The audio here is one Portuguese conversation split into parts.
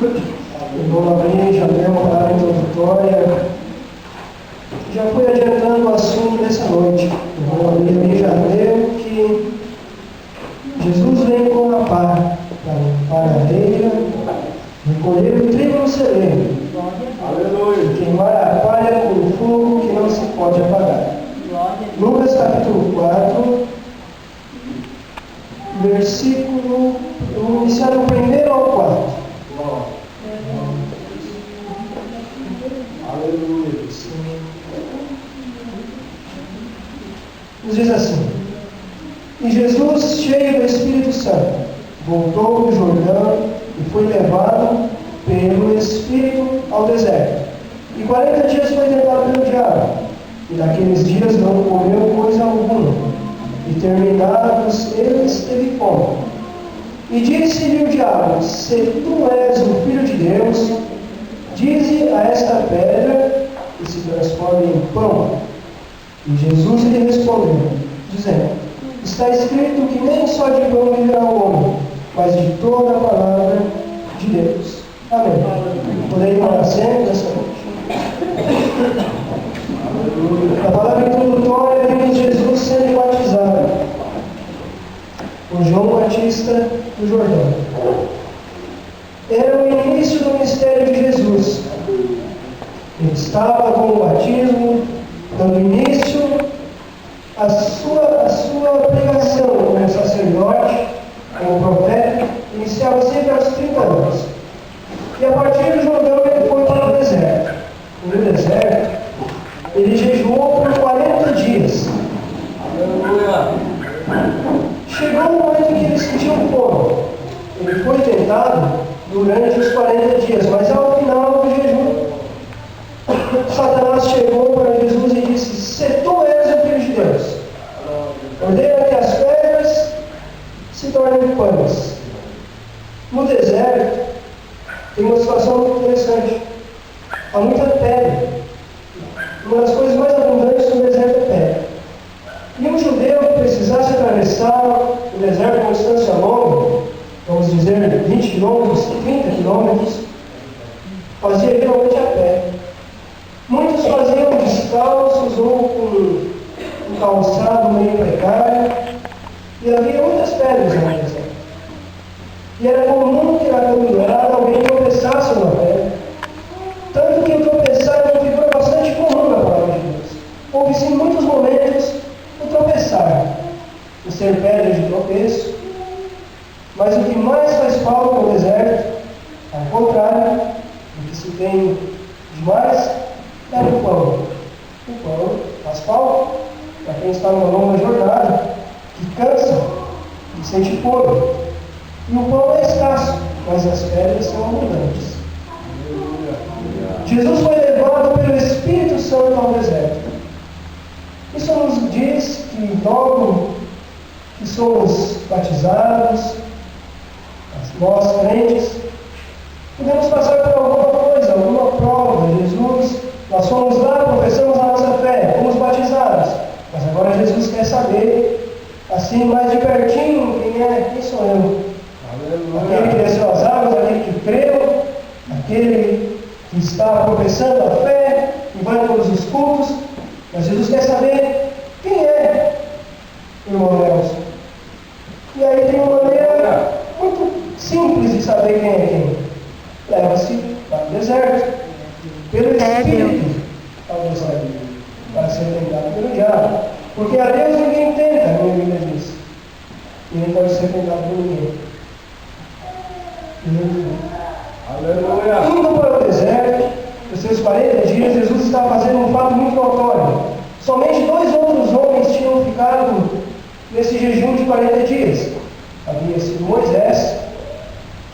Vou abrir, já dei uma palavra introdutória. Já fui adiantando o assunto dessa noite. Vou abrir, já leu que Jesus vem com a pá para a areia, recolher o trigo no celeiro. Aleluia! Queimar a palha com o fogo que não se pode apagar. Lucas capítulo 4, versículo, eu vou iniciar do 1 ao 4. Aleluia. Nos diz assim: E Jesus, cheio do Espírito Santo, voltou do Jordão e foi levado pelo Espírito ao deserto. E 40 dias foi tentado pelo diabo, e naqueles dias não comeu coisa alguma. E terminados eles, teve fome. E disse-lhe o diabo: Se tu és o Filho de Deus, dize a esta pedra que se transforme em pão. E Jesus lhe respondeu, dizendo: Está escrito que nem só de pão viverá o homem, mas de toda a palavra de Deus. Amém. Podem ir sempre nessa noite. A palavra introdutória vimos Jesus sendo batizado por João Batista do Jordão. Era o início do ministério de Jesus. Ele estava com o batismo, dando início à sua pregação como sacerdote, como profeta, iniciava sempre aos 30 anos. E a partir do Jordão ele foi para o deserto. No deserto, ele jejuou por 40 dias. Chegou o momento em que ele sentiu fome. Ele foi tentado durante os 40 dias, mas ao final do jejum, Satanás chegou para Jesus e disse: Se tu és o Filho de Deus, ordena que as pedras se tornem pães. No deserto, tem uma situação muito interessante. Há muita pedra. Uma das coisas mais abundantes no deserto é pedra. E um judeu que precisasse atravessar o deserto uma distância longa, vamos dizer 20 quilômetros, 30 quilômetros, fazia geralmente a pé. Muitos faziam descalços ou com um calçado meio precário, e havia muitas pedras no deserto. E era comum que na caminhada alguém tropeçasse numa pedra. Tanto que o tropeçar é uma figura bastante comum na palavra de Deus. Houve sim muitos momentos o tropeçar, o ser pedra de tropeço. Mas o que mais faz falta no deserto, ao contrário, o que se tem demais, é o pão. O pão faz falta para quem está numa longa jornada, que cansa, que sente fome. E o pão é escasso, mas as pedras são abundantes. Jesus foi levado pelo Espírito Santo ao deserto. Isso nos diz que logo que somos batizados, nós crentes, podemos passar por alguma coisa, alguma prova. Jesus, nós fomos lá, professamos a nossa fé, fomos batizados. Mas agora Jesus quer saber, assim mais de pertinho, quem sou eu? Aquele que desceu as águas, aquele que creu, aquele que está professando a fé e vai a todos os cultos. Mas Jesus quer saber quem é irmão Nelson. E aí tem uma maneira muito simples de saber quem é quem. Leva-se para o deserto, pelo Espírito ao deserto, para ser tentado pelo diabo. Porque a Deus ninguém tenta, como a Bíblia diz. E nem pode ser tentado por ninguém. Aleluia! Indo para o deserto, os seus 40 dias, Jesus estava fazendo um fato muito notório. Somente 2 outros homens tinham ficado nesse jejum de 40 dias. Havia sido Moisés,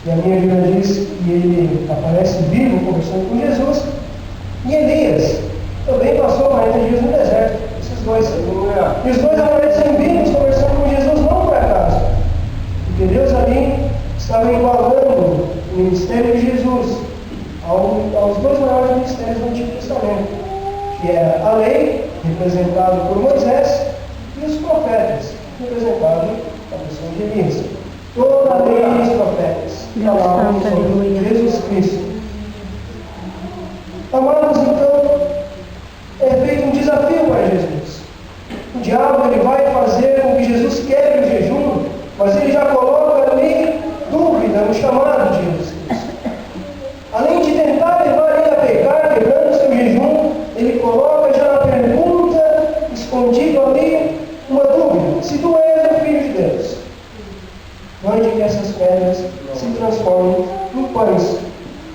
que a minha Bíblia diz que ele aparece vivo conversando com Jesus, e Elias também passou 40 dias no deserto. Esses dois. E os dois aparecem vivos conversando com Jesus, não por acaso, porque Deus ali estava igualando o ministério de Jesus aos 2 maiores ministérios do Antigo Testamento, que era a lei, representada por Moisés, e os profetas, representados na pessoa de Elias. Toda a lei e os profetas falavam sobre Jesus Cristo. Amados, então, é feito um desafio para Jesus. O diabo ele vai fazer com que Jesus quebre o jejum, mas ele já coloca ali dúvida no chamado de Jesus Cristo. Além de tentar levar ele a pecar, quebrando o seu jejum, ele coloca já na pergunta, escondido ali, uma dúvida. Se tu és o Filho de Deus, mande que essas pedras se transformem em pães.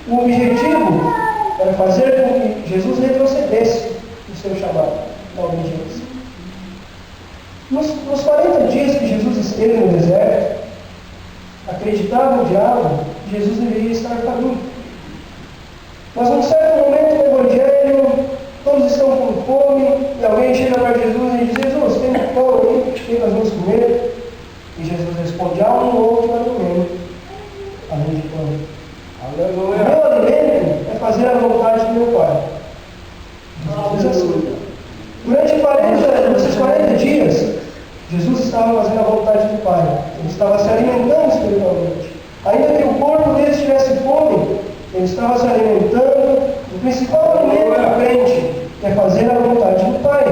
O objetivo era fazer com que Jesus retrocedesse o seu chamado da obediência. Nos 40 dias que Jesus esteve no deserto, acreditava o diabo que Jesus deveria estar faminto. Mas num certo momento no Evangelho, todos estão com fome, e alguém chega para Jesus e diz: Jesus, tem pão aí, que nós vamos comer? E Jesus responde: há um outro alimento, além de pão. Aleluia. O meu alimento é fazer a vontade do meu Pai. Jesus diz assim. Durante esses 40 dias, Jesus estava fazendo a vontade do Pai. Ele estava se alimentando espiritualmente. Ainda que o corpo dele tivesse fome, ele estava se alimentando. O principal alimento da frente é fazer a vontade do Pai.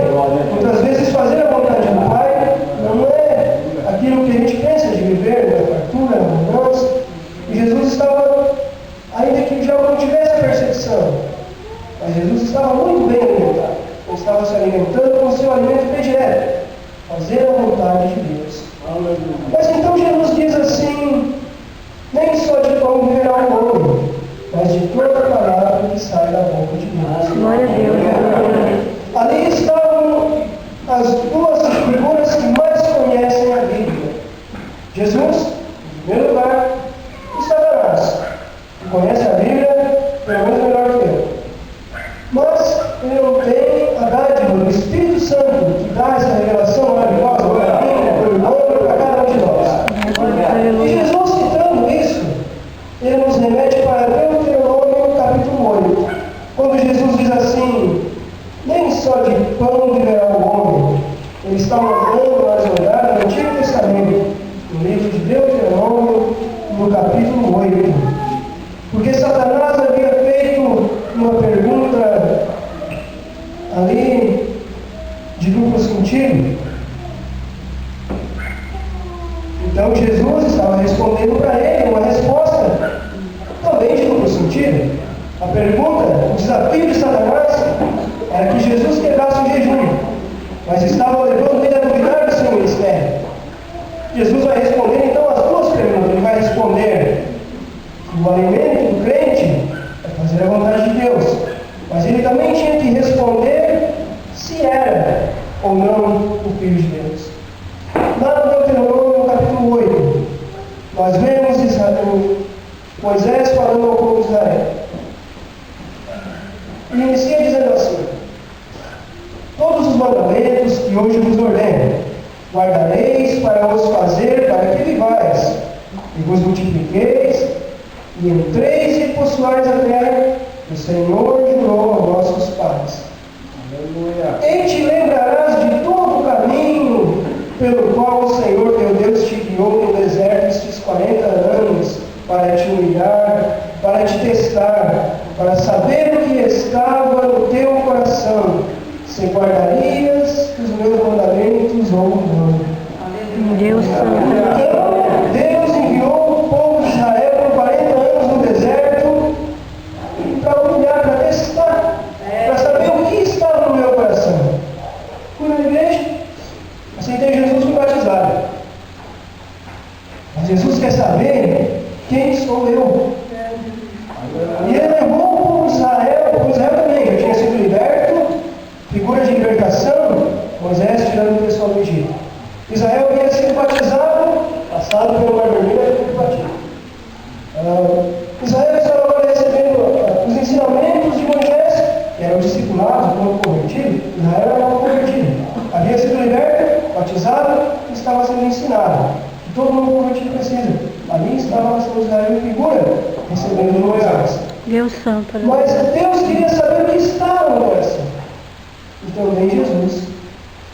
Muitas vezes fazer a vontade do Pai não é aquilo que a gente pensa de viver, na fartura, na abundância. E Jesus estava, ainda que já não tivesse a percepção, mas Jesus estava muito bem alimentado. Ele estava se alimentando com o seu alimento predileto, fazer a vontade de Deus. Mas então Jesus diz assim: nem só de pão viverá o homem, mas de toda a palavra que sai da boca de Deus. Glória a Deus. Ali estavam as duas figuras que mais conhecem a Bíblia: Jesus, em primeiro lugar, e Satanás, que conhece a Bíblia pelo menos melhor que eu. Mas ele não tem a dádiva do Espírito Santo, que dá essa revelação maravilhosa para mim, para cada um de nós. E Jesus, citando isso, ele nos remete para Deuteronômio capítulo 8, quando Jesus diz assim: nem só de pão viverá o homem. Ele está mandando nós olhar no Antigo Testamento, no livro de Deuteronômio, no capítulo 8. Porque Satanás havia feito uma pergunta ali de duplo sentido. Então Jesus estava respondendo para ele uma resposta também de duplo sentido. A pergunta, o desafio de Satanás era que Jesus quebrasse o jejum, mas estava levando ele a duvidar do seu ministério. Jesus vai responder então as duas perguntas. Ele vai responder que o alimento do crente é fazer a vontade de Deus, mas ele também tinha que responder se era ou não o Filho de Deus. Lá no Deuteronômio, capítulo 8, nós vemos Moisés falando ao povo de Israel. E inicia dizendo assim: todos os mandamentos que hoje vos ordeno, guardareis para os fazer, para que vivais, e vos multipliqueis, e entreis e possuais a terra que o Senhor jurou aos nossos pais. Aleluia. E te lembrarás de todo o caminho pelo qual o Senhor teu Deus te guiou no deserto estes 40 anos, para te humilhar, para te testar, para saber o que estava no teu coração, se guardarias os meus mandamentos ou não. Deus Santo. Então, Deus enviou o povo de Israel por 40 anos no deserto para humilhar, para testar, para saber o que estava no meu coração. Fui na igreja, aceitei Jesus, fui batizado. Mas Jesus quer saber quem sou eu. E ele levou o povo de Israel também, já tinha sido liberto, figura de libertação, Moisés tirando o pessoal do Egito. Israel havia sido batizado, passado pelo Mar Vermelho e foi batido. Israel estava agora recebendo os ensinamentos de Moisés, que era o discipulado do novo convertido. Israel era novo convertido. Havia sido liberto, batizado e estava sendo ensinado. E todo novo convertido precisa. Ali estava a nação de Israel em figura, recebendo Moisés. Deus Santo. Mas Deus queria saber o que estava no coração. E também Jesus,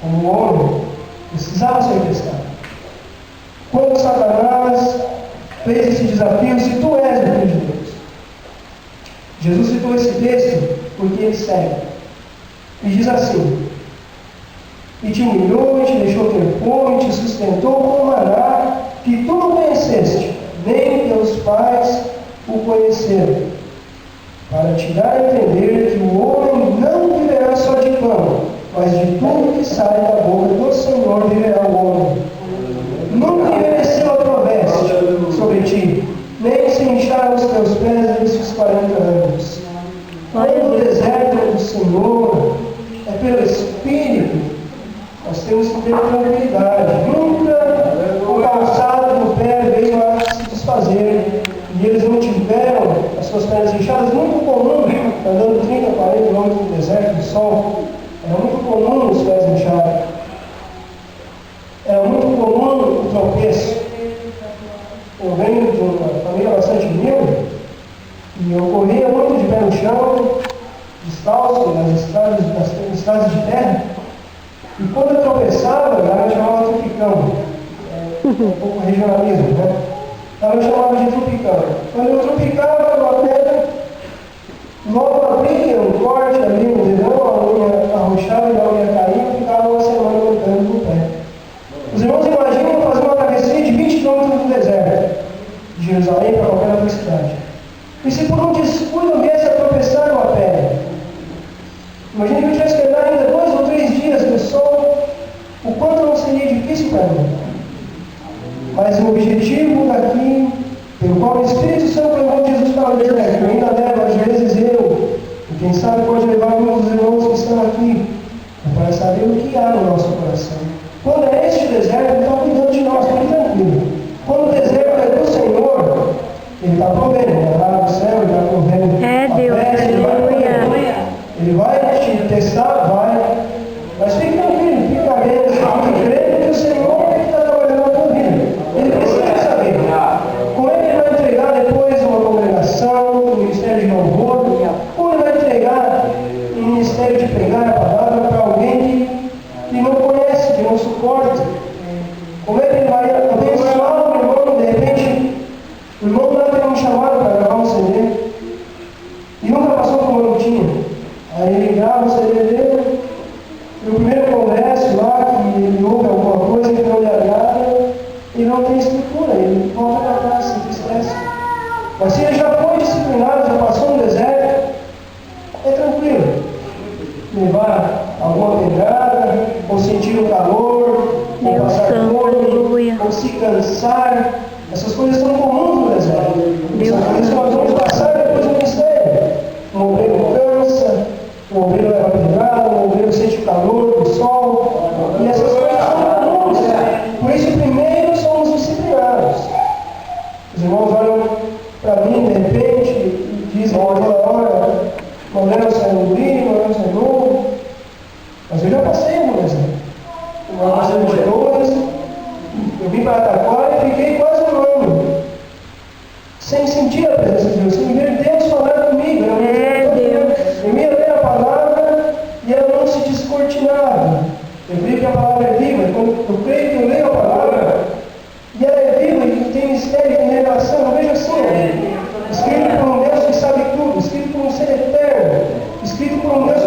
como homem, precisava ser testado. Quando Satanás fez esse desafio se tu és o Filho de Deus. Jesus citou esse texto porque ele segue. E diz assim: e te humilhou, e te deixou ter fome, e te sustentou com maná, que tu não conheceste, nem teus pais o conheceram, para te dar a entender que o homem não viverá só de pão, mas de tudo que sai da boca do Senhor viverá o homem. Nunca envelheceu a tua veste sobre ti, nem se incharam os teus pés nesses 40 anos. No deserto do Senhor, é pelo Espírito, nós temos que ter tranquilidade. Nunca o calçado do pé veio a se desfazer, e eles não tiveram as suas pernas inchadas. Muito comum, andando 30, 40 quilômetros no deserto, no sol, era muito comum os pés inchados. Era muito comum o tropeço. Eu venho de uma família bastante humilde, e eu corria muito de pé no chão, descalço, nas estradas de terra. E quando eu tropeçava, lá eu chamava de trupicão. Um pouco regionalismo, né? Lá eu chamava de trupicão. Quando eu trupicava uma pedra, logo abria um corte ali no dedão, a unha arrochava e a unha caía, e ficava uma semana lutando no pé. Os irmãos imaginam fazer uma travessia de 20 quilômetros no deserto, de Jerusalém para qualquer outra cidade. E se por um descuido viesse a tropeçar uma pedra, imagina que eu tivesse que andar ainda 2 ou 3 dias no sol, o quanto não seria difícil para mim. Mas o objetivo daqui, pelo qual o Espírito Santo levou Jesus para o deserto, ainda leva às vezes eu, e quem sabe pode levar alguns dos irmãos que estão aqui, para saber o que há no nosso coração. Quando é este deserto, Ele está cuidando de nós, fique tranquilo. Quando o deserto é do Senhor, Ele está provendo, lá no céu, Ele está provendo a Deus, festa, Ele vai te testar, vai. Mas fique tranquilo, fique alegre, fique crendo que o Senhor está trabalhando na tua vida. Ele precisa saber como é que Ele vai entregar depois uma congregação, um ministério de louvor, como Ele vai entregar um ministério de pregar a palavra para alguém que não conhece, que não suporta. Como é que Ele vai abençoar o irmão, de repente, o irmão lá tem um chamado para gravar um CD e nunca passou por uma lutinha. Aí ele grava o CD dele, no primeiro congresso lá, que ele ouve alguma coisa que não lhe agrada, e não tem estrutura, ele volta para casa, se entristece. Mas se ele já foi disciplinado, já passou no deserto, é tranquilo. Levar alguma pedrada, ou sentir o calor, ou passar fome, ou se cansar, essas coisas são comuns no deserto. São coisas que nós vamos passar depois do ministério. Um obreiro cansa, o obreiro leva pedrada, o obreiro sente o calor do sol, e essas coisas são comuns. Por isso, primeiro somos disciplinados. Os irmãos olham para mim, de repente, e dizem, toda hora, Manuel sai no brilho, Manuel sai novo. Mas eu já passei no deserto. Eu passei de 2, eu vim para Taquara e fiquei quase um ano, sem sentir a presença de Deus, sem ver Deus falar comigo. Eu ia ler a palavra e ela não se descortinava. Eu creio que a palavra é viva, eu creio que eu leio a palavra e ela é viva e tem mistério, tem revelação. Eu vejo assim, escrito por um Deus que sabe tudo, escrito por um ser eterno, escrito por um Deus